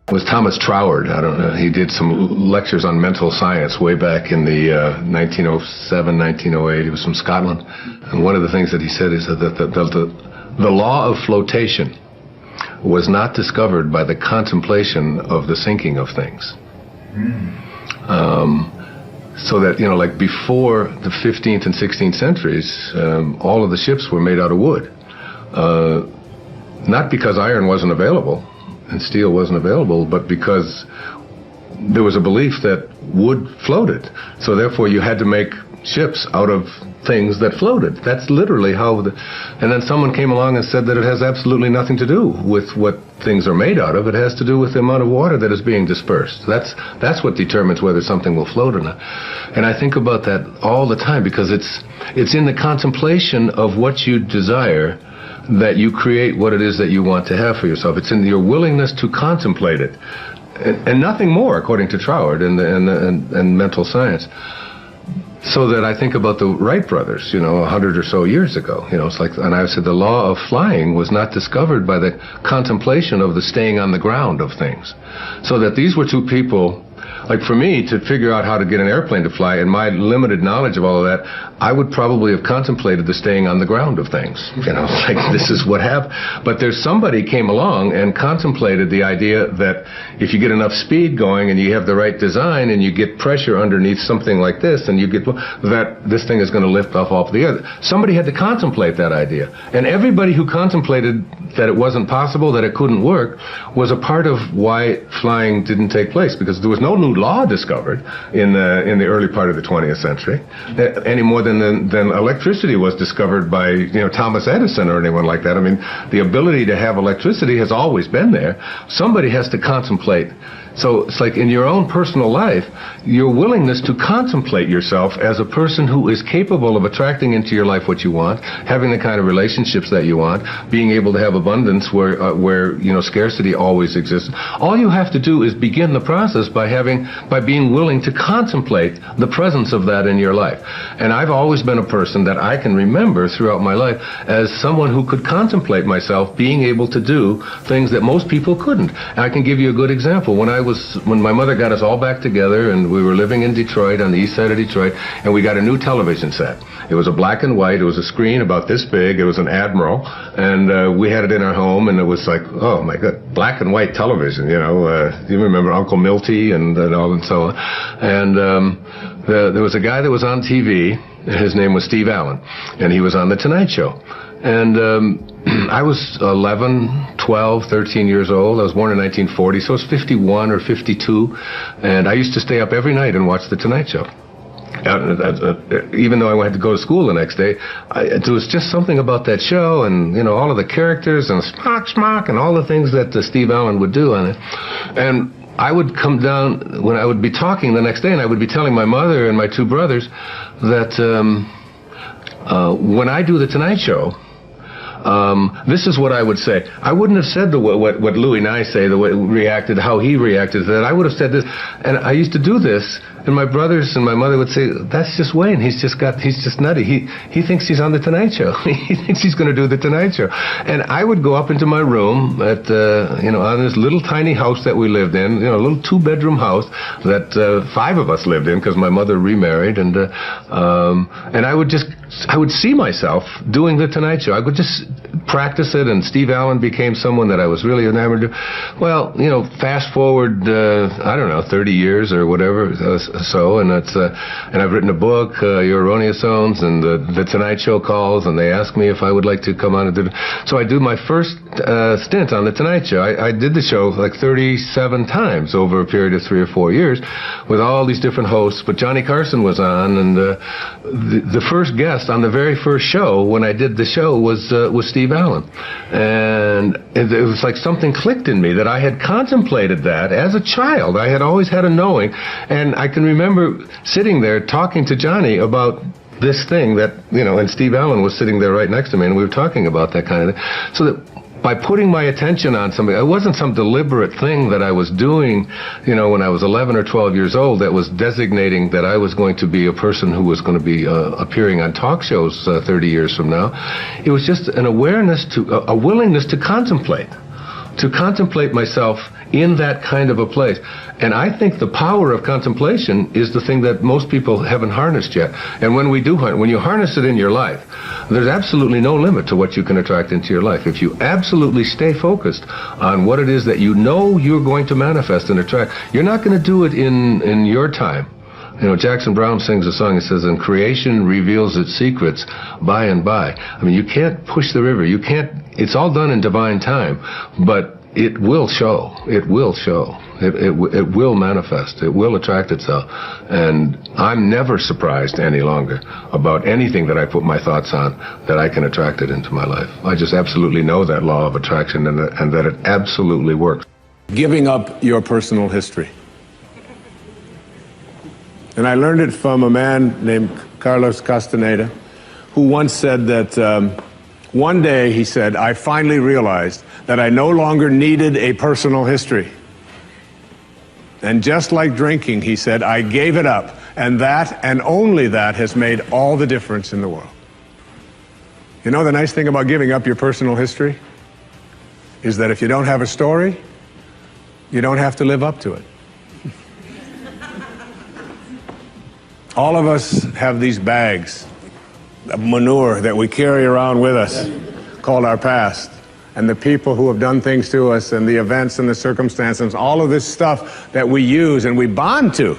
It was Thomas Troward. I don't know. He did some lectures on mental science way back in the 1907, 1908. He was from Scotland. And one of the things that he said is that the law of flotation was not discovered by the contemplation of the sinking of things. So that, you know, like before the 15th and 16th centuries, all of the ships were made out of wood. Not because iron wasn't available and steel wasn't available, but because there was a belief that wood floated. So therefore you had to make ships out of things that floated. That's literally how and then someone came along and said that it has absolutely nothing to do with what things are made out of. It has to do with the amount of water that is being dispersed. That's what determines whether something will float or not. And I think about that all the time, because it's in the contemplation of what you desire that you create what it is that you want to have for yourself. It's in your willingness to contemplate it, and nothing more, according to Troward and mental science. So that I think about the Wright brothers, you know, 100 or so years ago. You know, it's like, and I said the law of flying was not discovered by the contemplation of the staying on the ground of things. So that these were two people. Like for me, to figure out how to get an airplane to fly, and my limited knowledge of all of that, I would probably have contemplated the staying on the ground of things. You know, like this is what happened. But there's somebody came along and contemplated the idea that if you get enough speed going and you have the right design and you get pressure underneath something like this, and you get that this thing is going to lift off the earth. Somebody had to contemplate that idea. And everybody who contemplated that it wasn't possible, that it couldn't work, was a part of why flying didn't take place, because there was no new law discovered in the early part of the 20th century, any more than electricity was discovered by, you know, Thomas Edison or anyone like that. I mean, the ability to have electricity has always been there. Somebody has to contemplate. So it's like in your own personal life, your willingness to contemplate yourself as a person who is capable of attracting into your life what you want, having the kind of relationships that you want, being able to have abundance where you know, scarcity always exists. All you have to do is begin the process by being willing to contemplate the presence of that in your life. And I've always been a person that I can remember throughout my life as someone who could contemplate myself being able to do things that most people couldn't. And I can give you a good example. When my mother got us all back together, and we were living in Detroit, on the east side of Detroit, and we got a new television set. It was a black and white. It was a screen about this big. It was an Admiral, and we had it in our home, and it was like, oh my God, black and white television. You know, you remember Uncle Milty and all and so on. And there was a guy that was on TV. His name was Steve Allen, and he was on The Tonight Show. And I was 11, 12, 13 years old. I was born in 1940, so I was 51 or 52. And I used to stay up every night and watch The Tonight Show. Even though I had to go to school the next day, there was just something about that show, and, you know, all of the characters and smock, and all the things that Steve Allen would do on it. And I would come down, when I would be talking the next day, and I would be telling my mother and my two brothers that when I do The Tonight Show, this is what I would say. I wouldn't have said what Louis Nye say, the way reacted, how he reacted to that. I would have said this, and I used to do this, and my brothers and my mother would say, "That's just Wayne. He's just nutty. He thinks he's on The Tonight Show. He thinks he's going to do The Tonight Show." And I would go up into my room at you know, on this little tiny house that we lived in, you know, a little 2-bedroom house that 5 of us lived in because my mother remarried, and I would see myself doing The Tonight Show. I would just practice it, and Steve Allen became someone that I was really enamored of. Well, you know, fast forward, I don't know, 30 years or whatever, and I've written a book, Your Erroneous Zones, and the Tonight Show calls, and they ask me if I would like to come on and do it. So I do my first stint on The Tonight Show. I did the show like 37 times over a period of 3 or 4 years with all these different hosts, but Johnny Carson was on, and the first guest on the very first show when I did the show was Steve Allen. And it was like something clicked in me that I had contemplated that as a child. I had always had a knowing, and I can remember sitting there talking to Johnny about this thing that, you know, and Steve Allen was sitting there right next to me, and we were talking about that kind of thing. So that by putting my attention on something, it wasn't some deliberate thing that I was doing, you know, when I was 11 or 12 years old that was designating that I was going to be a person who was going to be appearing on talk shows 30 years from now. It was just an awareness a willingness to contemplate to contemplate myself in that kind of a place. And I think the power of contemplation is the thing that most people haven't harnessed yet. And when when you harness it in your life, there's absolutely no limit to what you can attract into your life. If you absolutely stay focused on what it is that you know you're going to manifest and attract, you're not going to do it in your time. You know, Jackson Browne sings a song that says, "And creation reveals its secrets by and by." I mean, you can't push the river. You can't, it's all done in divine time, but it will show. It will show. It will manifest. It will attract itself. And I'm never surprised any longer about anything that I put my thoughts on, that I can attract it into my life. I just absolutely know that law of attraction, and that it absolutely works. Giving up your personal history. And I learned it from a man named Carlos Castaneda, who once said that one day, he said, "I finally realized that I no longer needed a personal history. And just like drinking," he said, "I gave it up. And that, and only that, has made all the difference in the world." You know, the nice thing about giving up your personal history is that if you don't have a story, you don't have to live up to it. All of us have these bags of manure that we carry around with us, called our past, and the people who have done things to us, and the events and the circumstances, all of this stuff that we use and we bond to.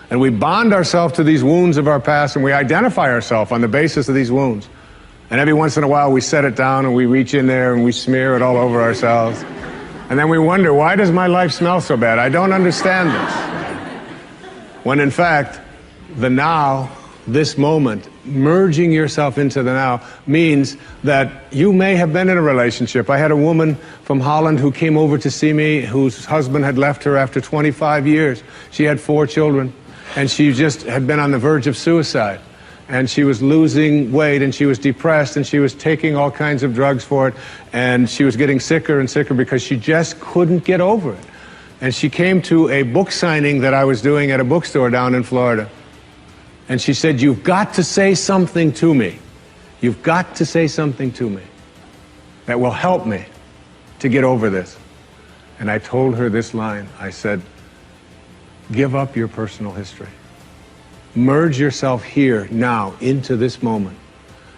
And we bond ourselves to these wounds of our past, and we identify ourselves on the basis of these wounds. And every once in a while we set it down and we reach in there and we smear it all over ourselves. And then we wonder, why does my life smell so bad? I don't understand this. When in fact, the now, this moment, merging yourself into the now, means that you may have been in a relationship. I had a woman from Holland who came over to see me, whose husband had left her after 25 years. She had 4 children, and she just had been on the verge of suicide. And she was losing weight, and she was depressed, and she was taking all kinds of drugs for it, and she was getting sicker and sicker because she just couldn't get over it. And she came to a book signing that I was doing at a bookstore down in Florida. And she said, "You've got to say something to me. You've got to say something to me that will help me to get over this." And I told her this line. I said, "Give up your personal history. Merge yourself here, now, into this moment.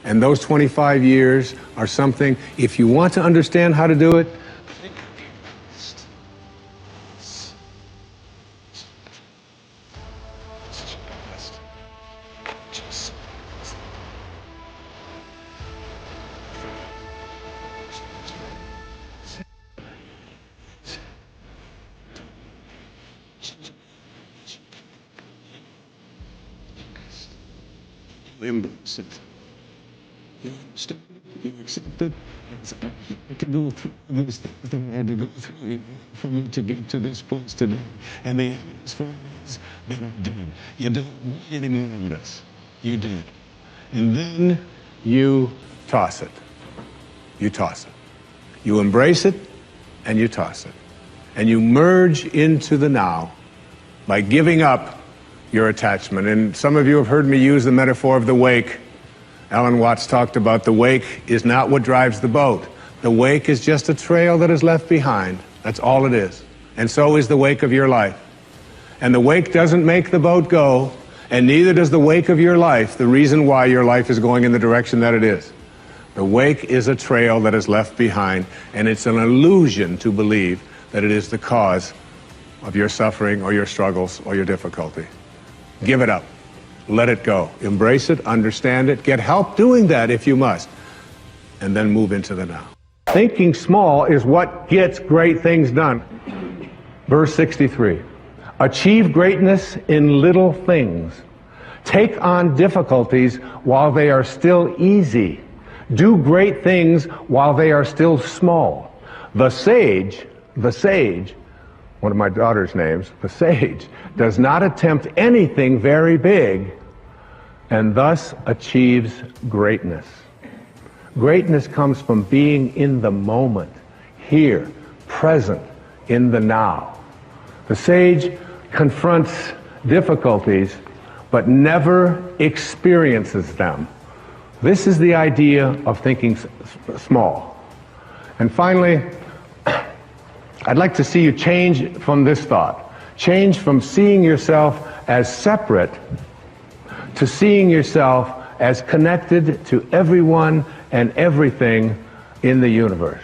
And those 25 years are something, if you want to understand how to do it, embrace it. You understand? You accept it. I can go through this thing I had to go through for me to get to this place today. And the answer is that I did. You don't really need this. You did. And then you toss it. You toss it. You embrace it and you toss it. And you merge into the now by giving up your attachment. And some of you have heard me use the metaphor of the wake. Alan Watts talked about the wake is not what drives the boat. The wake is just a trail that is left behind. That's all it is. And so is the wake of your life. And the wake doesn't make the boat go, and neither does the wake of your life, the reason why your life is going in the direction that it is. The wake is a trail that is left behind, and it's an illusion to believe that it is the cause of your suffering or your struggles or your difficulty. Give it up. Let it go. Embrace it, understand it, get help doing that if you must, and then move into the now. Thinking small is what gets great things done. Verse 63. Achieve greatness in little things. Take on difficulties while they are still easy. Do great things while they are still small. The sage, one of my daughter's names, the sage, does not attempt anything very big and thus achieves greatness. Greatness comes from being in the moment, here, present, in the now. The sage confronts difficulties but never experiences them. This is the idea of thinking small. And finally, I'd like to see you change from this thought. Change from seeing yourself as separate to seeing yourself as connected to everyone and everything in the universe.